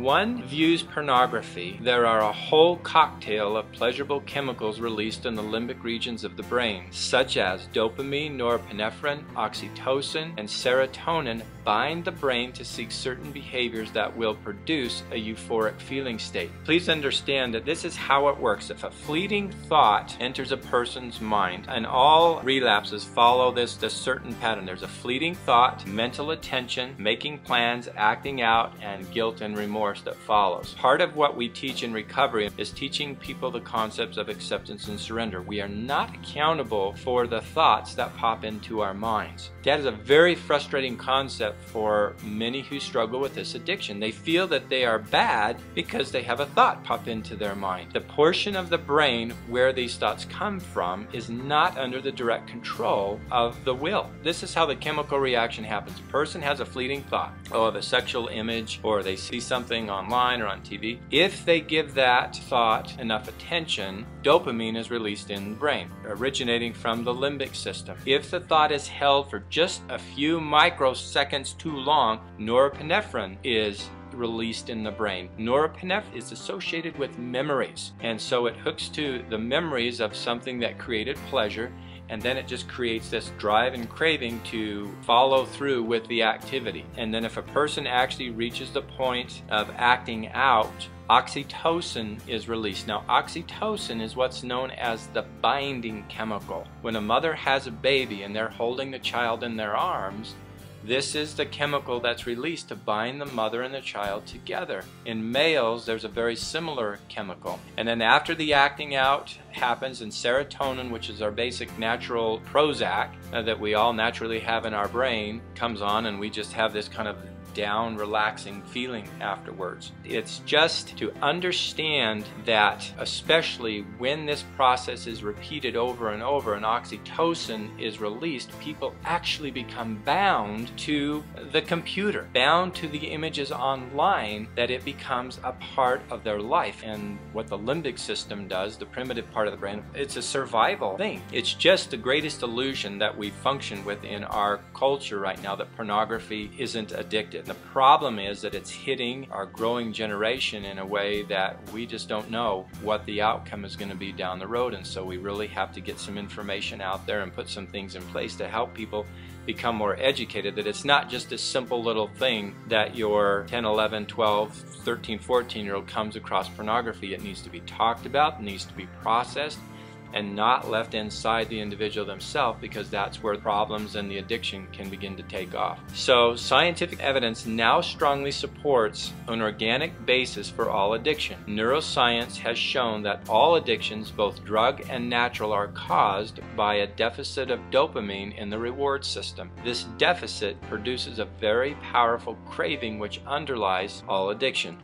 one views pornography, there are a whole cocktail of pleasurable chemicals released in the limbic regions of the brain, such as dopamine, norepinephrine, oxytocin, and serotonin bind the brain to seek certain behaviors that will produce a euphoric feeling state. Please understand that this is how it works. If a fleeting thought enters a person's mind, and all relapses follow this certain pattern. There's a fleeting thought, mental attention, making plans, acting out, and guilt and remorse that follows. Part of what we teach in recovery is teaching people the concepts of acceptance and surrender. We are not accountable for the thoughts that pop into our minds. That is a very frustrating concept for many who struggle with this addiction. They feel that they are bad because they have a thought pop into their mind. The portion of the brain where these thoughts come from is not under the direct control of the will. This is how the chemical reaction happens. A person has a fleeting thought of a sexual image, or they see something online or on TV. If they give that thought enough attention, dopamine is released in the brain, originating from the limbic system. If the thought is held for just a few microseconds too long, norepinephrine is released in the brain. Norepinephrine is associated with memories, and so it hooks to the memories of something that created pleasure, and then it just creates this drive and craving to follow through with the activity. And then if a person actually reaches the point of acting out, oxytocin is released. Now, oxytocin is what's known as the binding chemical. When a mother has a baby and they're holding the child in their arms, this is the chemical that's released to bind the mother and the child together. In males, there's a very similar chemical. And then after the acting out happens, and serotonin, which is our basic natural Prozac that we all naturally have in our brain, comes on, and we just have this kind of down, relaxing feeling afterwards. It's just to understand that, especially when this process is repeated over and over and oxytocin is released, people actually become bound to the computer, bound to the images online, that it becomes a part of their life. And what the limbic system does, the primitive part of the brain, it's a survival thing. It's just the greatest illusion that we function with in our culture right now, that pornography isn't addictive. The problem is that it's hitting our growing generation in a way that we just don't know what the outcome is going to be down the road, and so we really have to get some information out there and put some things in place to help people become more educated, that it's not just a simple little thing that your 10, 11, 12, 13, 14-year-old comes across pornography. It needs to be talked about, it needs to be processed, and not left inside the individual themselves, because that's where problems and the addiction can begin to take off. So scientific evidence now strongly supports an organic basis for all addiction. Neuroscience has shown that all addictions, both drug and natural, are caused by a deficit of dopamine in the reward system. This deficit produces a very powerful craving which underlies all addiction.